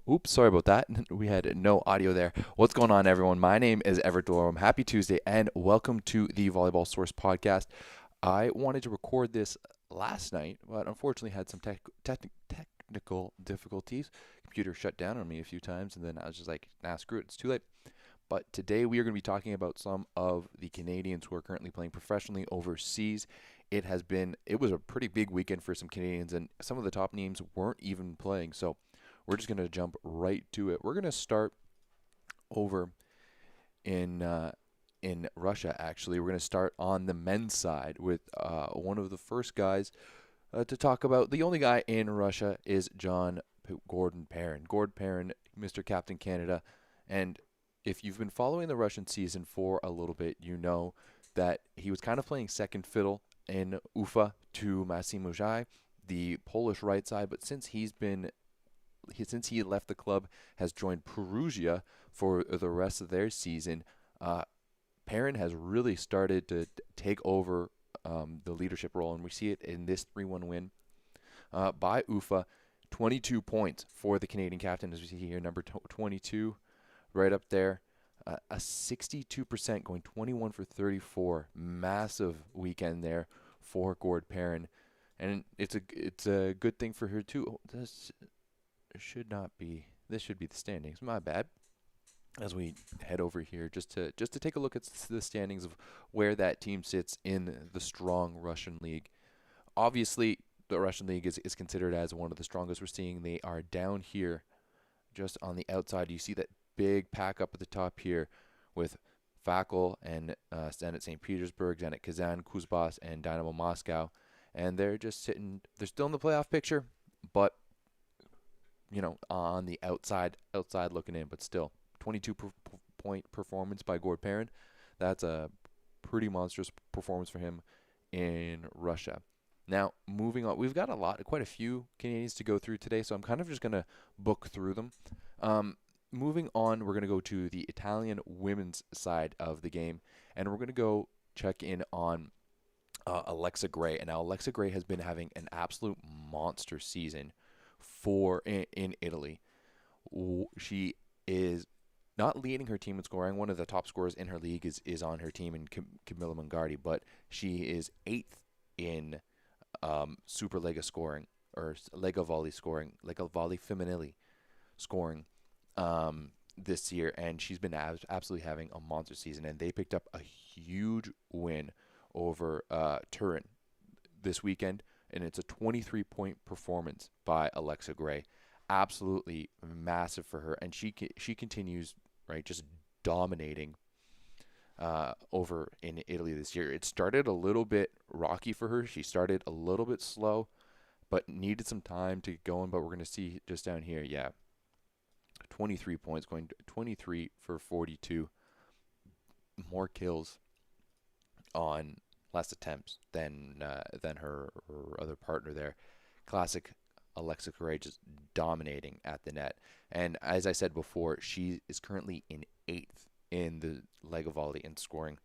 Oops, sorry about that. We had no audio there. What's going on, everyone? My name is Everett. Happy Tuesday, and welcome to the Volleyball Source podcast. I wanted to record this last night, but unfortunately had some technical difficulties. Computer shut down on me a few times, and then I was just like, nah, screw it, it's too late. But today we are going to be talking about some of the Canadians who are currently playing professionally overseas. It was a pretty big weekend for some Canadians, and some of the top names weren't even playing. So we're just going to jump right to it. We're going to start over in Russia. Actually, we're going to start on the men's side with one of the first guys to talk about. The only guy in Russia is Gordon Perrin. Gord Perrin, Mr. Captain Canada, and if you've been following the Russian season for a little bit, you know that he was kind of playing second fiddle in Ufa to Masim Ujai, the Polish right side. But since he left the club, has joined Perugia for the rest of their season. Perrin has really started to take over the leadership role, and we see it in this 3-1 win by Ufa. 22 points for the Canadian captain, as we see here, number 22, right up there. A 62% going 21 for 34. Massive weekend there for Gord Perrin. And it's a good thing for her too. This should be the standings. My bad. As we head over here just to take a look at the standings of where that team sits in the strong Russian league. Obviously, the Russian league is considered as one of the strongest we're seeing. They are down here just on the outside. You see that big pack up at the top here with Fakul and Zenit St. Petersburg, Zenit Kazan, Kuzbas, and Dynamo Moscow. And they're still in the playoff picture, but on the outside looking in, but still 22 point performance by Gord Perrin. That's a pretty monstrous performance for him in Russia. Now, moving on, we've got quite a few Canadians to go through today, so I'm kind of just going to book through them. Moving on, we're going to go to the Italian women's side of the game, and we're going to go check in on Alexa Gray. And now Alexa Gray has been having an absolute monster season in Italy. She is not leading her team in scoring. One of the top scorers in her league is on her team in Camilla Mongardi, but she is 8th in Superlega scoring, or Lega Volley scoring, Lega Volley Femminile scoring this year, and she's been absolutely having a monster season. And they picked up a huge win over Turin this weekend, and it's a 23-point performance by Alexa Gray. Absolutely massive for her, and she continues just dominating over in Italy this year. It started a little bit rocky for her. She started a little bit slow, but needed some time to go in. But we're going to see just down here, 23 points, going 23 for 42. More kills on less attempts than her other partner there. Classic Alexa Gray, just dominating at the net. And as I said before, she is currently in 8th in the Lega Volley in scoring.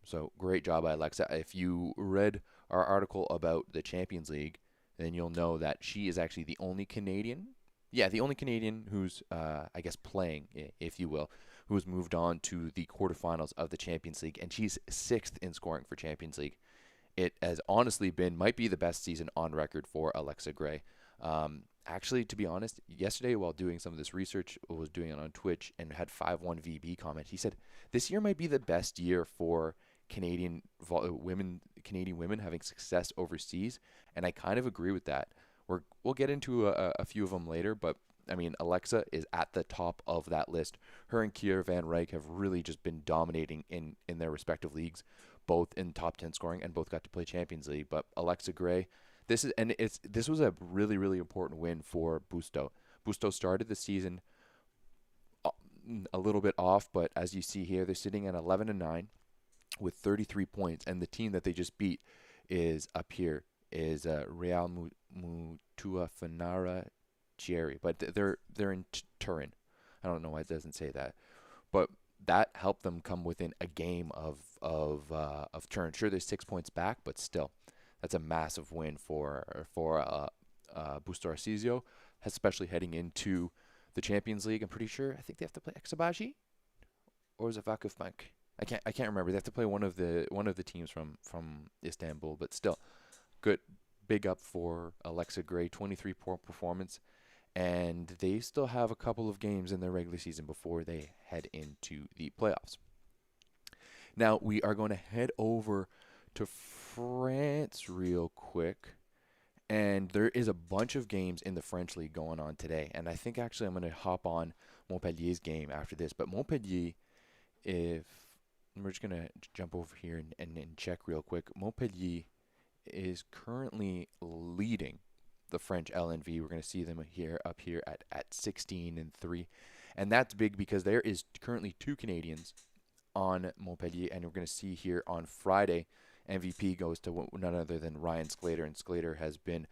So great job by Alexa. If you read our article about the Champions League, then you'll know that she is actually the only Canadian. Yeah, the only Canadian who's, playing, if you will, who's moved on to the quarterfinals of the Champions League, and she's 6th in scoring for Champions League. It has honestly might be the best season on record for Alexa Gray. Actually, to be honest, yesterday while doing some of this research, I was doing it on Twitch and had 51 VB comment. He said this year might be the best year for Canadian women having success overseas, and I kind of agree with that. We'll get into a few of them later, but I mean, Alexa is at the top of that list. Her and Kier Van Rijk have really just been dominating in their respective leagues, both in top 10 scoring and both got to play Champions League. But Alexa Gray, this was a really, really important win for Busto. Busto started the season a little bit off, but as you see here, they're sitting at 11-9 with 33 points, and the team that they just beat is up here is Real Mutua Fanara Chieri, but they're in Turin. I don't know why it doesn't say that, but that helped them come within a game of Turin. Sure, they're 6 points back, but still, that's a massive win for Busto Arsizio, especially heading into the Champions League. I'm pretty sure. I think they have to play Eksabaji, or is it Vakufbank? I can't remember. They have to play one of the teams from Istanbul, but still, good. Big up for Alexa Gray, 23-point performance, and they still have a couple of games in their regular season before they head into the playoffs. Now we are going to head over to France real quick. And there is a bunch of games in the French league going on today. And I think actually I'm going to hop on Montpellier's game after this. But Montpellier, if we're just going to jump over here and check real quick. Montpellier is currently leading the French LNV. We're going to see them up here at 16-3. And that's big because there is currently 2 Canadians on Montpellier. And we're going to see here on Friday, MVP goes to none other than Ryan Sclater, and Sclater has been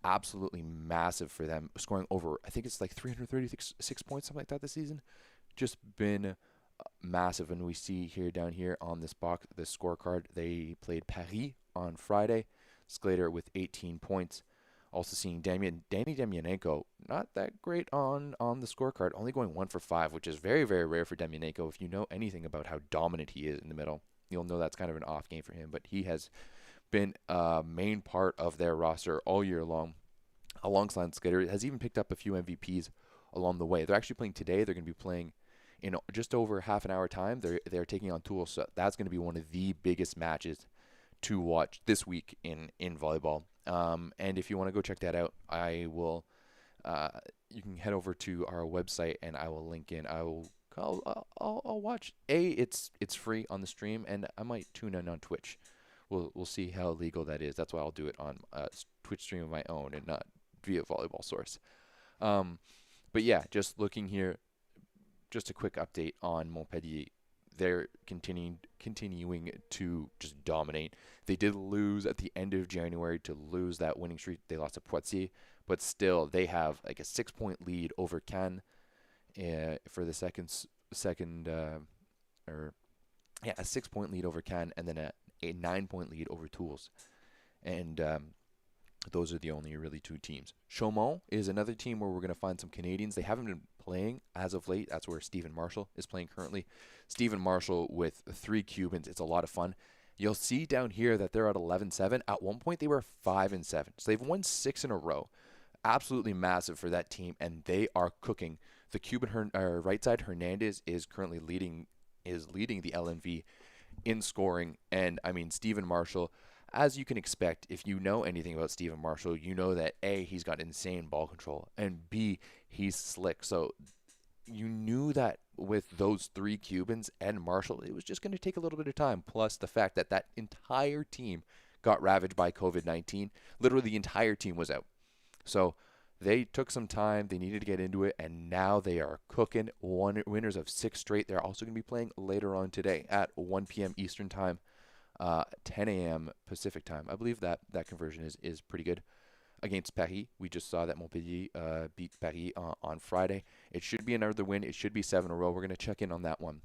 absolutely massive for them, scoring over, I think it's like 336 points, something like that this season. Just been massive, and we see here down here on this box, this scorecard, they played Paris on Friday, Sclater with 18 points. Also seeing Danny Demianenko, not that great on the scorecard, only going 1 for 5, which is very, very rare for Demianenko. If you know anything about how dominant he is in the middle, you'll know that's kind of an off game for him, but he has been a main part of their roster all year long. Alongside Sclater, has even picked up a few MVPs along the way. They're actually playing today. They're going to be playing in just over half an hour time. They're taking on Tours, so that's going to be one of the biggest matches to watch this week in volleyball. And if you want to go check that out, I will. You can head over to our website, and I will link in. I'll watch. It's free on the stream, and I might tune in on Twitch. We'll see how legal that is. That's why I'll do it on a Twitch stream of my own and not via Volleyball Source. But yeah, just looking here, just a quick update on Montpellier. They're continuing to just dominate. They did lose at the end of January to lose that winning streak. They lost to Poitiers, but still they have like a 6-point lead over Cannes. For the a 6-point lead over Cannes, and then a 9-point lead over Tours, and those are the only really 2 teams. Chaumont is another team where we're going to find some Canadians. They haven't been playing as of late. That's where Stephen Marshall is playing currently. Stephen Marshall with 3 Cubans. It's a lot of fun. You'll see down here that they're at 11-7. At one point they were 5-7, so they've won 6 in a row. Absolutely massive for that team, and they are cooking. The Cuban right side, Hernandez, is currently leading the LNV in scoring. And I mean, Stephen Marshall, as you can expect, if you know anything about Stephen Marshall, you know that A, he's got insane ball control, and B, he's slick. So you knew that with those 3 Cubans and Marshall, it was just going to take a little bit of time. Plus the fact that entire team got ravaged by COVID-19. Literally the entire team was out. So they took some time. They needed to get into it, and now they are cooking. Winners of 6 straight. They're also going to be playing later on today at 1 p.m. Eastern Time, 10 a.m. Pacific Time. I believe that conversion is pretty good. Against Paris, we just saw that Montpellier beat Paris on Friday. It should be another win. It should be 7 in a row. We're going to check in on that one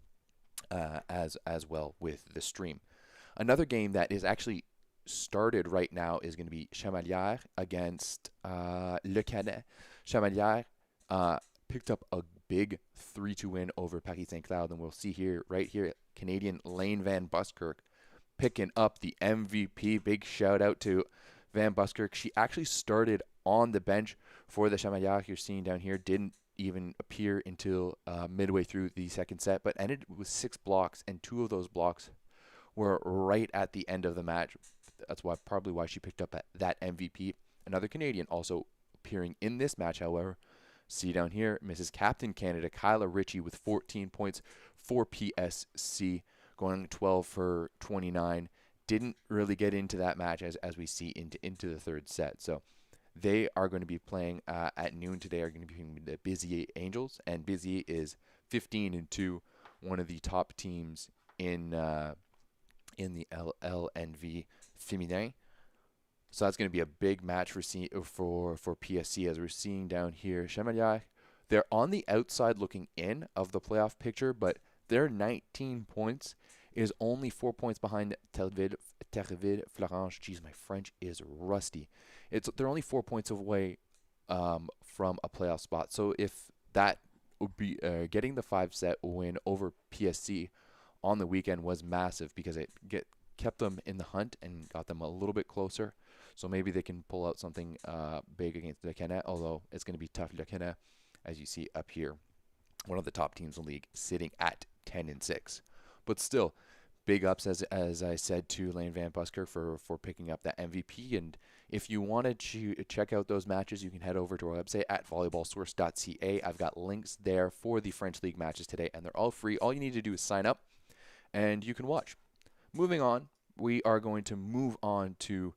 as well with the stream. Another game that is actually started right now is going to be Chamalières against Le Canet. Chamalières picked up a big 3-2 win over Paris Saint-Cloud, and we'll see here, right here, Canadian Lane Van Buskirk picking up the MVP. Big shout out to Van Buskirk. She actually started on the bench for the Chamalières. You're seeing down here, didn't even appear until midway through the second set, but ended with 6 blocks, and 2 of those blocks were right at the end of the match. That's probably why she picked up that MVP. Another Canadian also appearing in this match, however. See down here, Mrs. Captain Canada, Kyla Ritchie with 14 points for PSC, going 12 for 29. Didn't really get into that match as we see into the third set. So they are going to be playing at noon today. Are going to be playing the Béziers Angels, and Béziers is 15-2, one of the top teams in the LNV Féminin. So that's going to be a big match for PSC, as we're seeing down here. Chamalières, they're on the outside looking in of the playoff picture, but their 19 points is only 4 points behind Terreville Florence. Jeez, my French is rusty. They're only 4 points away from a playoff spot. So if that getting the 5-set win over PSC on the weekend was massive because it kept them in the hunt and got them a little bit closer. So maybe they can pull out something big against Lekene, although it's going to be tough. Lekene, as you see up here, one of the top teams in the league, sitting at 10-6. But still, big ups, as I said, to Lane Van Busker for picking up that MVP. And if you wanted to check out those matches, you can head over to our website at volleyballsource.ca. I've got links there for the French League matches today, and they're all free. All you need to do is sign up, and you can watch. Moving on, we are going to move on to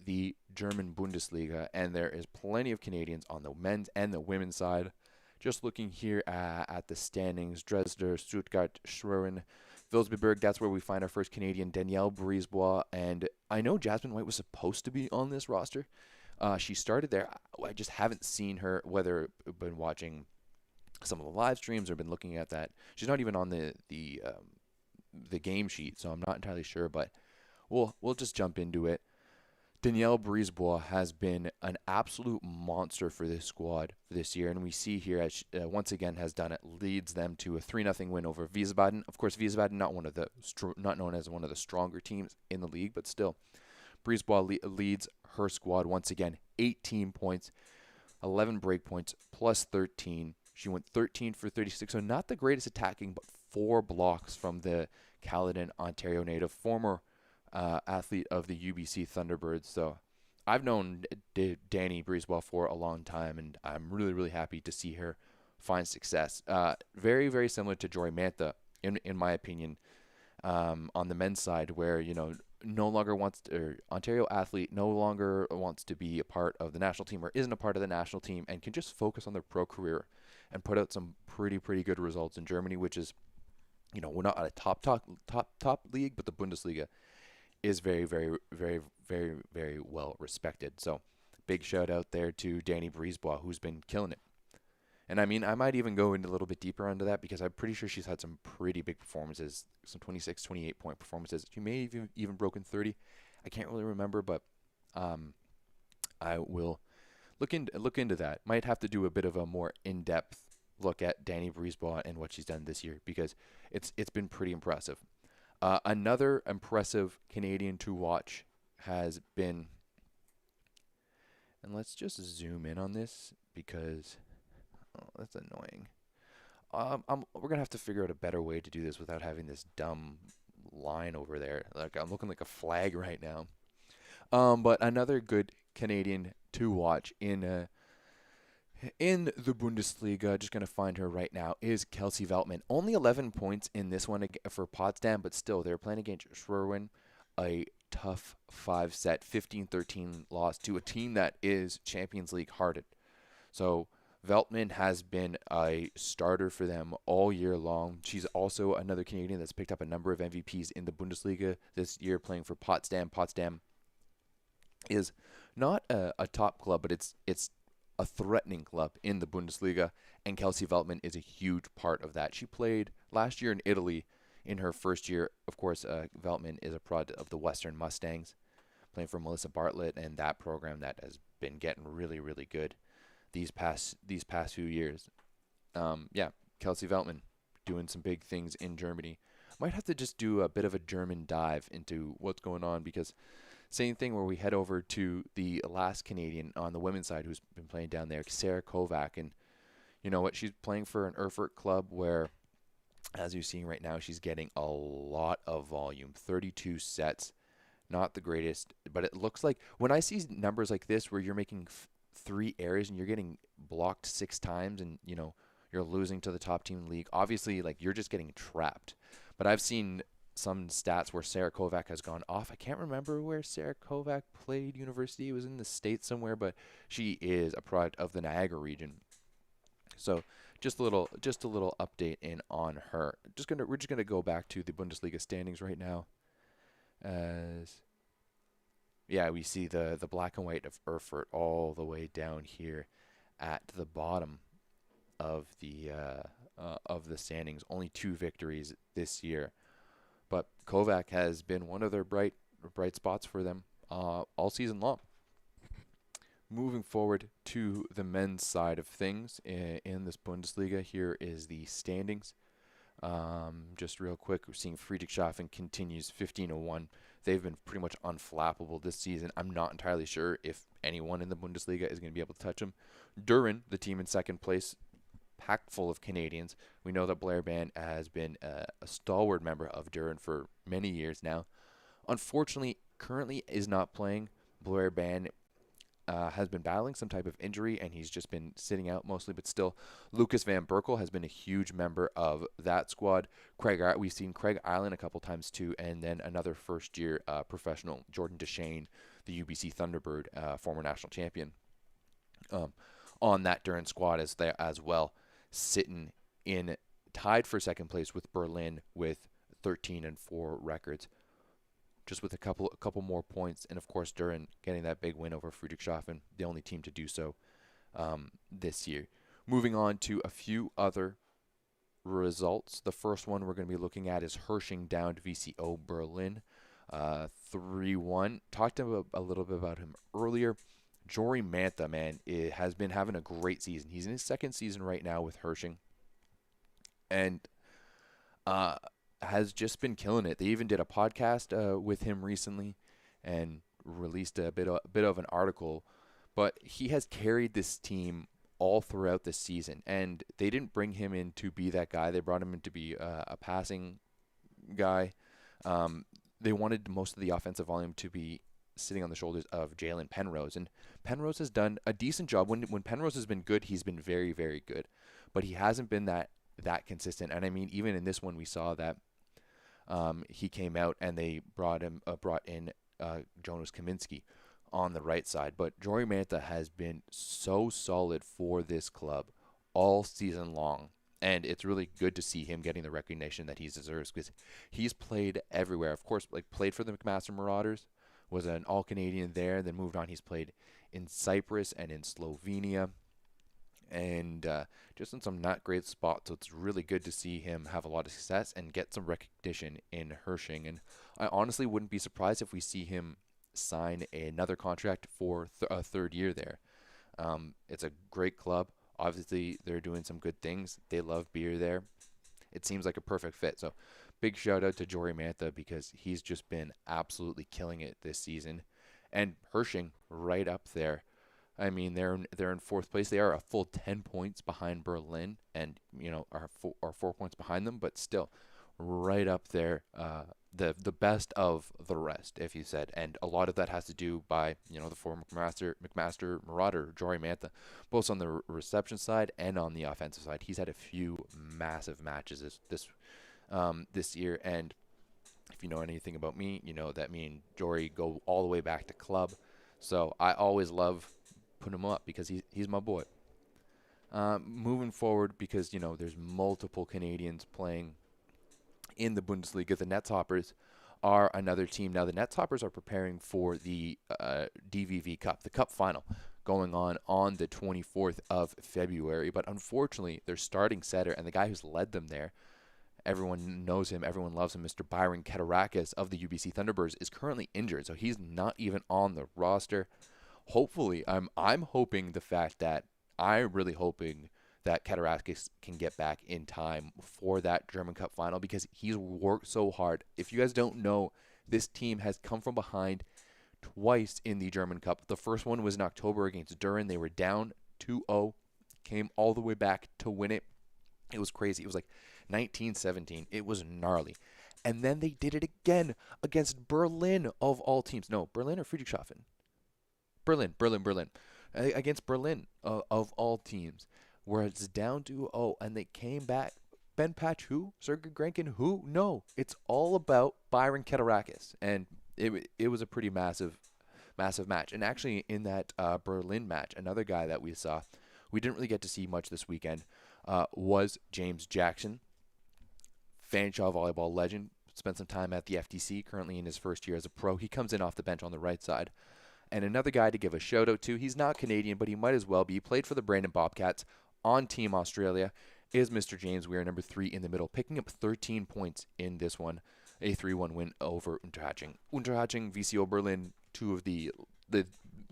the German Bundesliga, and there is plenty of Canadians on the men's and the women's side. Just looking here at the standings, Dresden, Stuttgart, Schwerin, Vilsbiburg, that's where we find our first Canadian, Danielle Brisebois. And I know Jasmine White was supposed to be on this roster. She started there. I just haven't seen her, whether been watching some of the live streams or been looking at that. She's not even on the game sheet, so I'm not entirely sure, but we'll just jump into it. Danielle Brisebois has been an absolute monster for this squad for this year, and we see here as she, once again has done it, leads them to a 3-0 win over Wiesbaden. Of course, Wiesbaden not known as one of the stronger teams in the league, but still, Brisebois leads her squad once again, 18 points, 11 break points, plus 13. She went 13 for 36, so not the greatest attacking, but 4 blocks from the Caledon, Ontario native, former athlete of the UBC Thunderbirds. So I've known Danny Brisebois for a long time, and I'm really, really happy to see her find success. Very, very similar to Jory Mantha, in my opinion, on the men's side, where, no longer Ontario athlete no longer wants to be a part of the national team or isn't a part of the national team and can just focus on their pro career and put out some pretty good results in Germany, which is, we're not at a top league, but the Bundesliga is very, very, very, very, very well respected. So big shout out there to Danny Brisebois, who's been killing it. And I mean, I might even go into a little bit deeper into that because I'm pretty sure she's had some pretty big performances, some 26, 28 point performances. She may have even broken 30. I can't really remember, but I will look into that. Might have to do a bit of a more in-depth look at Danny Brisebois and what she's done this year because it's been pretty impressive. Another impressive Canadian to watch has been, and let's just zoom in on this because that's annoying. We're gonna have to figure out a better way to do this without having this dumb line over there. Like I'm looking like a flag right now. But another good Canadian to watch in the Bundesliga, just going to find her right now, is Kelsey Veltman. Only 11 points in this one for Potsdam, but still, they're playing against Schwerin, a tough 5-set, 15-13 loss to a team that is Champions League hearted. So Veltman has been a starter for them all year long. She's also another Canadian that's picked up a number of MVPs in the Bundesliga this year, playing for Potsdam. Potsdam is not a top club, but it's a threatening club in the Bundesliga, and Kelsey Veltman is a huge part of that. She played last year in Italy in her first year. Of course, Veltman is a product of the Western Mustangs, playing for Melissa Bartlett and that program that has been getting really, really good these past few years. Kelsey Veltman doing some big things in Germany. Might have to just do a bit of a German dive into what's going on because same thing where we head over to the last Canadian on the women's side who's been playing down there, Sarah Kovac. And you know what? She's playing for an Erfurt club where, as you're seeing right now, she's getting a lot of volume, 32 sets. Not the greatest, but it looks like when I see numbers like this where you're making 3 errors and you're getting blocked 6 times and, you're losing to the top team in the league, obviously, like, you're just getting trapped. But I've seen some stats where Sarah Kovac has gone off. I can't remember where Sarah Kovac played university. It was in the States somewhere, but she is a product of the Niagara region. So just a little update in on her. We're just gonna go back to the Bundesliga standings right now. We see the black and white of Erfurt all the way down here at the bottom of the standings. Only 2 victories this year. But Kovac has been one of their bright spots for them all season long. Moving forward to the men's side of things in this Bundesliga, here is the standings. Just real quick, we're seeing Friedrichshafen continues 15-1. They've been pretty much unflappable this season. I'm not entirely sure if anyone in the Bundesliga is going to be able to touch them. Duren, the team in second place, packed full of Canadians. We know that Blair Ban has been a stalwart member of Duren for many years now. Unfortunately, currently is not playing. Blair Ban has been battling some type of injury, and he's just been sitting out mostly. But still, Lucas Van Berkel has been a huge member of that squad. We've seen Craig Island a couple times too, and then another first-year professional, Jordan Deshane, the UBC Thunderbird, former national champion, on that Duren squad as well, sitting in tied for second place with Berlin with 13-4 records. Just with a couple more points, and of course Duren getting that big win over Friedrichshafen, the only team to do so this year. Moving on to a few other results. The first one we're going to be looking at is Hershing down to VCO Berlin, 3-1. Talked a little bit about him earlier. Jory Mantha, man, has been having a great season. He's in his second season right now with Hershing, and has just been killing it. They even did a podcast with him recently and released a bit of an article. But he has carried this team all throughout the season, and they didn't bring him in to be that guy. They brought him in to be a passing guy. They wanted most of the offensive volume to be sitting on the shoulders of Jalen Penrose, and Penrose has done a decent job. When Penrose has been good, he's been very, very good, but he hasn't been that consistent. And I mean, even in this one, we saw that he came out and they brought in Jonas Kaminski on the right side. But Jory Mantha has been so solid for this club all season long, and it's really good to see him getting the recognition that he deserves, because he's played everywhere. Of course, like played for the McMaster Marauders, was an All-Canadian there, then moved on. He's played in Cyprus and in Slovenia, and just in some not great spots. So it's really good to see him have a lot of success and get some recognition in Hershing. And I honestly wouldn't be surprised if we see him sign another contract for a third year there. It's a great club. Obviously, they're doing some good things. They love beer there. It seems like a perfect fit. So big shout out to Jory Mantha, because he's just been absolutely killing it this season. And Hershing right up there. I mean, they're in fourth place. They are a full 10 points behind Berlin, and are 4 points behind them, but still right up there. The best of the rest, if you said, and a lot of that has to do by the former McMaster Marauder Jory Mantha, both on the reception side and on the offensive side. He's had a few massive matches this year, and if you know anything about me, you know that me and Jory go all the way back to club. So I always love putting him up because he's my boy. Moving forward, because there's multiple Canadians playing in the Bundesliga, the Netzhoppers are another team. Now the Netzhoppers are preparing for the DVV Cup, the Cup final, going on the 24th of February. But unfortunately, their starting setter and the guy who's led them there, everyone knows him, everyone loves him, Mr. Byron Keterakis of the UBC Thunderbirds, is currently injured, so he's not even on the roster. Hopefully, I'm really hoping that Keterakis can get back in time for that German Cup final, because he's worked so hard. If you guys don't know, this team has come from behind twice in the German Cup. The first one was in October against Duren. They were down 2-0, came all the way back to win it. It was crazy. It was like 19-17. It was gnarly. And then they did it again against Berlin of all teams. No, Berlin or Friedrichshafen? Berlin. Against Berlin of all teams, where it's down 2-0, and they came back. Ben Patch who? Sergei Grankin who? No, it's all about Byron Keterakis, and it was a pretty massive match. And actually, in that Berlin match, another guy that we saw, we didn't really get to see much this weekend, was James Jackson, Fanshawe volleyball legend. Spent some time at the FTC, currently in his first year as a pro. He comes in off the bench on the right side. And another guy to give a shout out to, he's not Canadian, but he might as well be. He played for the Brandon Bobcats on Team Australia, is Mr. James Weir, number 3 in the middle, picking up 13 points in this one, a 3-1 win over Unterhaching. Unterhaching, VCO Berlin, two of the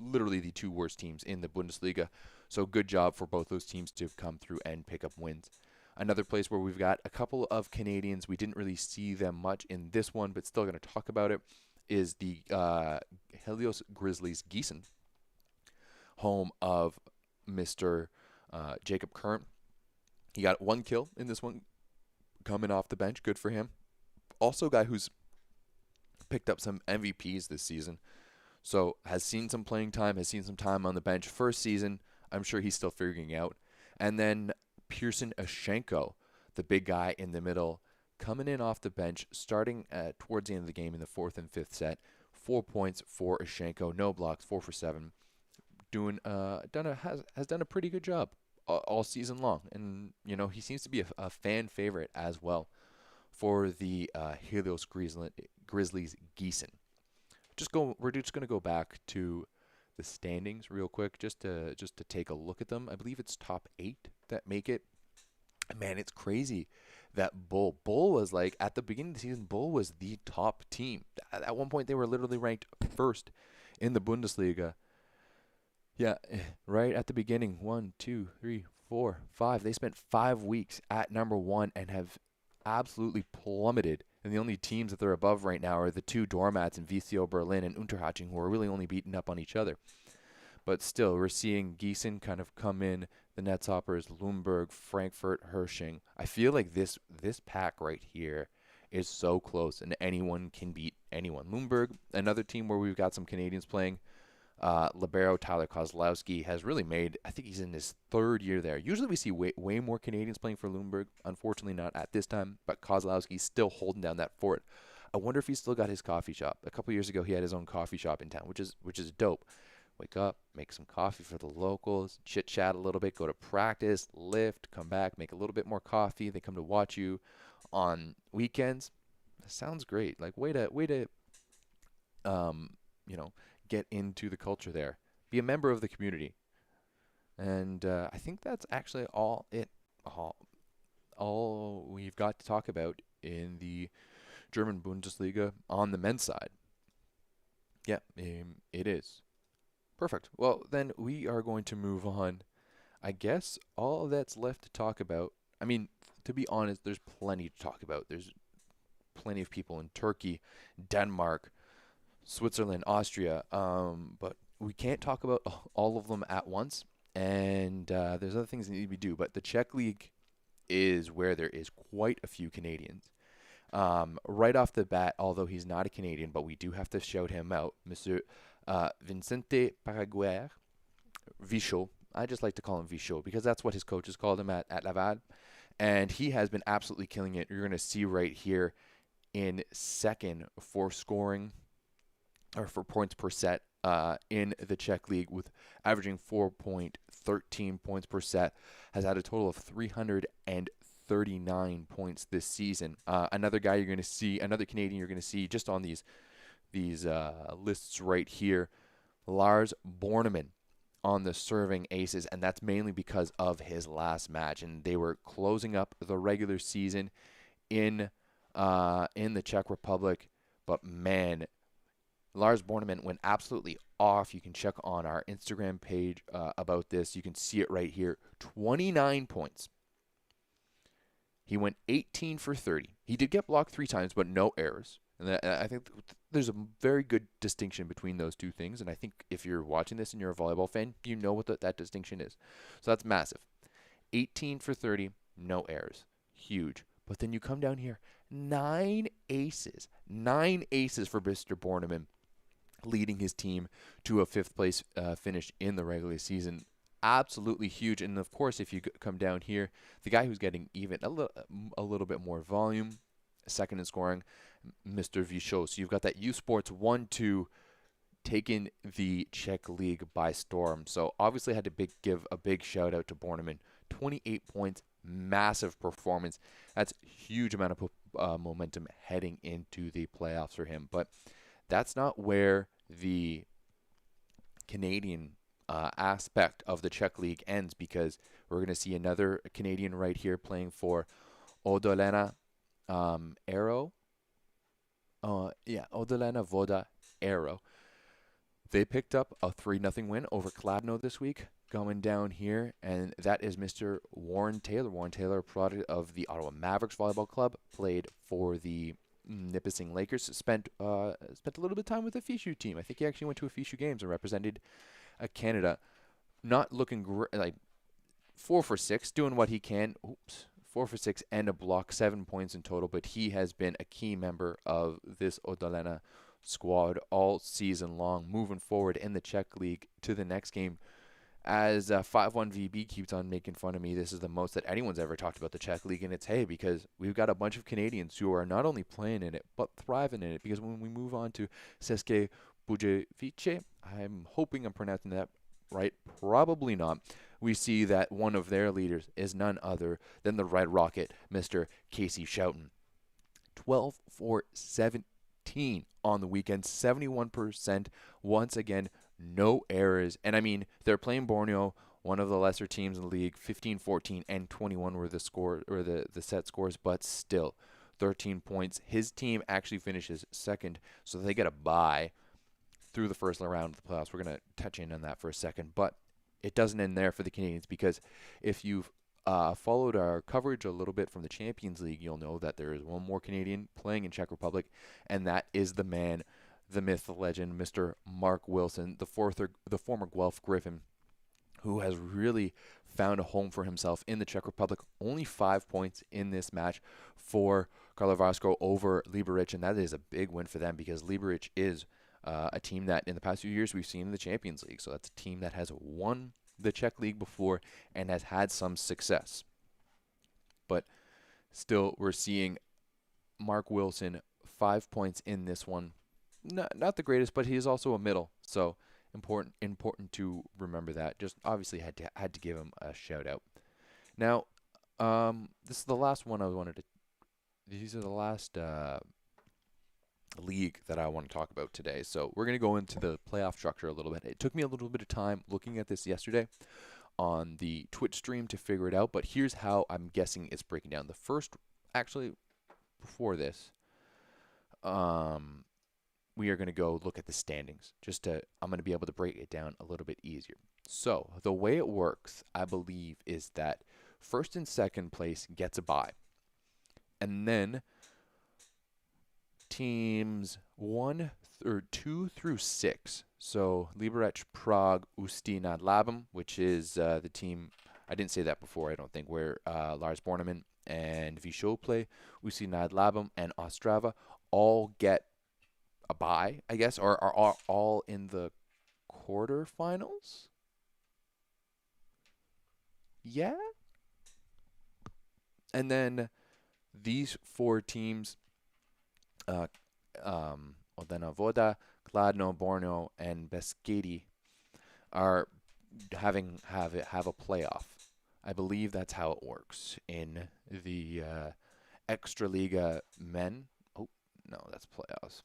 literally the two worst teams in the Bundesliga. So good job for both those teams to come through and pick up wins. Another place where we've got a couple of Canadians, we didn't really see them much in this one, but still going to talk about it, is the Helios Grizzlies Gießen, home of Mr. Jacob Current. He got 1 kill in this one, coming off the bench. Good for him. Also a guy who's picked up some MVPs this season. So has seen some playing time, has seen some time on the bench. First season, I'm sure he's still figuring out. And then Pearson Ashenko, the big guy in the middle, coming in off the bench, starting towards the end of the game in the 4th and 5th set. 4 points for Ashenko, no blocks, 4 for 7. Has done a pretty good job all season long, and he seems to be a fan favorite as well for the Helios Grizzlies Gießen. We're just going to go back to the standings real quick, just to take a look at them. I believe it's top 8 that make it. Man, it's crazy that Bull was like, at the beginning of the season, Bull was the top team. At one point, they were literally ranked first in the Bundesliga. Yeah, right at the beginning, 1, 2, 3, 4, 5. They spent 5 weeks at number 1 and have absolutely plummeted. And the only teams that they're above right now are the two doormats in VCO Berlin and Unterhaching, who are really only beating up on each other. But still, we're seeing Gießen kind of come in, the Netzhoppers, Lumberg, Frankfurt, Hersching. I feel like this pack right here is so close, and anyone can beat anyone. Lumberg, another team where we've got some Canadians playing. Libero Tyler Kozlowski has really made, I think he's in his 3rd year there. Usually we see way more Canadians playing for Lumberg. Unfortunately not at this time, but Kozlowski's still holding down that fort. I wonder if he's still got his coffee shop. A couple years ago he had his own coffee shop in town, which is dope. Wake up, make some coffee for the locals, chit chat a little bit, go to practice, lift, come back, make a little bit more coffee. They come to watch you on weekends. That sounds great. Like way to get into the culture there. Be a member of the community. And I think that's actually all we've got to talk about in the German Bundesliga on the men's side. Yeah, it is. Perfect. Well, then we are going to move on. I guess all that's left to talk about, I mean, to be honest, there's plenty to talk about. There's plenty of people in Turkey, Denmark, Switzerland, Austria, but we can't talk about all of them at once, and there's other things that need to be done. But the Czech League is where there is quite a few Canadians. Right off the bat, although he's not a Canadian, but we do have to shout him out, Monsieur Vincente Paraguer, Vichot. I just like to call him Vichot because that's what his coaches called him at Laval, and he has been absolutely killing it. You're going to see right here in second for scoring, or for points per set in the Czech League, with averaging 4.13 points per set, has had a total of 339 points this season. Another guy you're going to see, another Canadian you're going to see just on these lists right here, Lars Bornemann on the serving aces, and that's mainly because of his last match, and they were closing up the regular season in the Czech Republic. But man, Lars Bornemann went absolutely off. You can check on our Instagram page about this. You can see it right here. 29 points. He went 18 for 30. He did get blocked 3 times, but no errors. And I think there's a very good distinction between those two things. And I think if you're watching this and you're a volleyball fan, you know what that distinction is. So that's massive. 18 for 30, no errors. Huge. But then you come down here, 9 aces. 9 aces for Mr. Bornemann, leading his team to a 5th place finish in the regular season. Absolutely huge. And of course, if you come down here, the guy who's getting even a little bit more volume, second in scoring, Mr. Vichot. So you've got that U Sports 1-2 taking the Czech League by storm. So obviously had to give a big shout out to Bornemann. 28 points, massive performance. That's a huge amount of momentum heading into the playoffs for him. But that's not where the Canadian aspect of the Czech League ends, because we're going to see another Canadian right here playing for Odolena Aero. Odolena Voda Aero. They picked up a 3-0 win over Kladno this week, going down here, and that is Mr. Warren Taylor. Warren Taylor, a product of the Ottawa Mavericks Volleyball Club, played for the Nipissing Lakers, spent a little bit of time with the FISU team. I think he actually went to a FISU games and represented Canada. Not looking great, like 4 for 6, doing what he can. 4 for 6 and a block, 7 points in total, but he has been a key member of this Odolena squad all season long, moving forward in the Czech League to the next game. As 5-1 VB keeps on making fun of me, this is the most that anyone's ever talked about the Czech League, and it's hey, because we've got a bunch of Canadians who are not only playing in it, but thriving in it, because when we move on to České Budějovice, I'm hoping I'm pronouncing that right, probably not, we see that one of their leaders is none other than the Red Rocket, Mr. Casey Schouten. 12 for 17 on the weekend, 71%. Once again, no errors. And I mean, they're playing Borneo, one of the lesser teams in the league. 15, 14, and 21 were the score or the set scores, but still 13 points. His team actually finishes second, so they get a bye through the first round of the playoffs. We're going to touch in on that for a second, but it doesn't end there for the Canadians, because if you've followed our coverage a little bit from the Champions League, you'll know that there is one more Canadian playing in Czech Republic, and that is the man, the myth, the legend, Mr. Mark Wilson, the former Guelph Griffin, who has really found a home for himself in the Czech Republic. Only 5 points in this match for Karlovarsko over Liberec, and that is a big win for them, because Liberec is a team that in the past few years we've seen in the Champions League. So that's a team that has won the Czech League before and has had some success. But still, we're seeing Mark Wilson, 5 points in this one. Not the greatest, but he is also a middle. So important to remember that. Just obviously had to give him a shout out. Now, this is the last one I wanted to. These are the last league that I want to talk about today. So we're going to go into the playoff structure a little bit. It took me a little bit of time looking at this yesterday on the Twitch stream to figure it out, but here's how I'm guessing it's breaking down. The first, actually, before this, we are going to go look at the standings. I'm going to be able to break it down a little bit easier. So the way it works, I believe, is that first and second place gets a bye, and then teams 2 through 6. So Liberec, Prague, Ústí nad Labem, which is the team, I didn't say that before, I don't think, where Lars Bornemann and Vyšov play. Ústí nad Labem and Ostrava all get a bye, I guess, or are all in the quarterfinals. Yeah. And then these 4 teams, Odena Voda, Kladno, Borneo, and Beskidi are have a playoff. I believe that's how it works in the Extraliga men. Oh no, that's playoffs.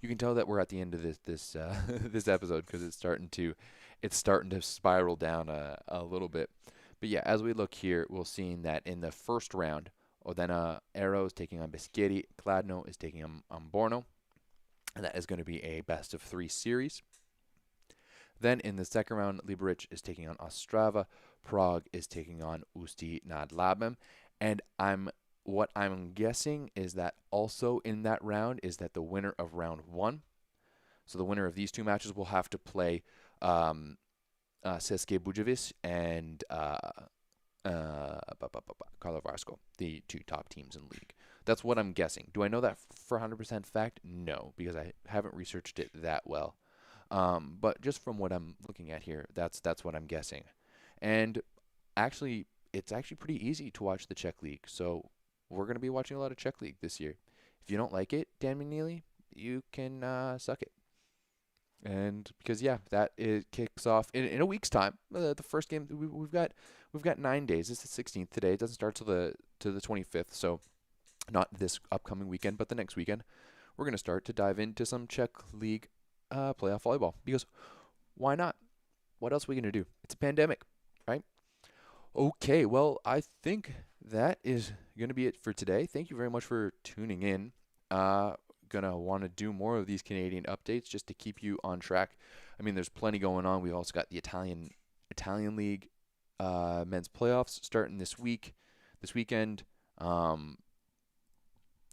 You can tell that we're at the end of this this episode, because it's starting to spiral down a little bit. But yeah, as we look here, we'll see that in the first round, Odena Arrow is taking on Beskidi, Kladno is taking on Borno, and that is going to be a best of 3 series. Then in the second round, Liberec is taking on Ostrava, Prague is taking on Ústí nad Labem, and what I'm guessing is that also in that round is that the winner of round 1, so the winner of these 2 matches will have to play České Budějovice and Karlovarsko, the 2 top teams in the league. That's what I'm guessing. Do I know that for 100% fact? No, because I haven't researched it that well. But just from what I'm looking at here, that's what I'm guessing. And actually, it's actually pretty easy to watch the Czech League. So we're going to be watching a lot of Czech League this year. If you don't like it, Dan McNeely, you can suck it. And because it kicks off in a week's time. The first game we've got 9 days. It's the 16th today. It doesn't start till the 25th. So not this upcoming weekend, but the next weekend, we're going to start to dive into some Czech League playoff volleyball, because why not? What else are we going to do? It's a pandemic, right? Okay, well, I think that is going to be it for today. Thank you very much for tuning in. gonna want to do more of these Canadian updates just to keep you on track. I mean, there's plenty going on. We've also got the Italian League men's playoffs starting this weekend.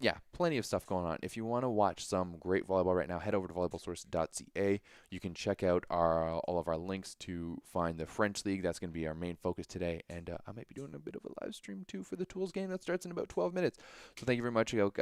Yeah, plenty of stuff going on. If you want to watch some great volleyball right now, head over to volleyballsource.ca. You can check out all of our links to find the French League. That's going to be our main focus today. And I might be doing a bit of a live stream too for the Tools game that starts in about 12 minutes. So thank you very much. Thank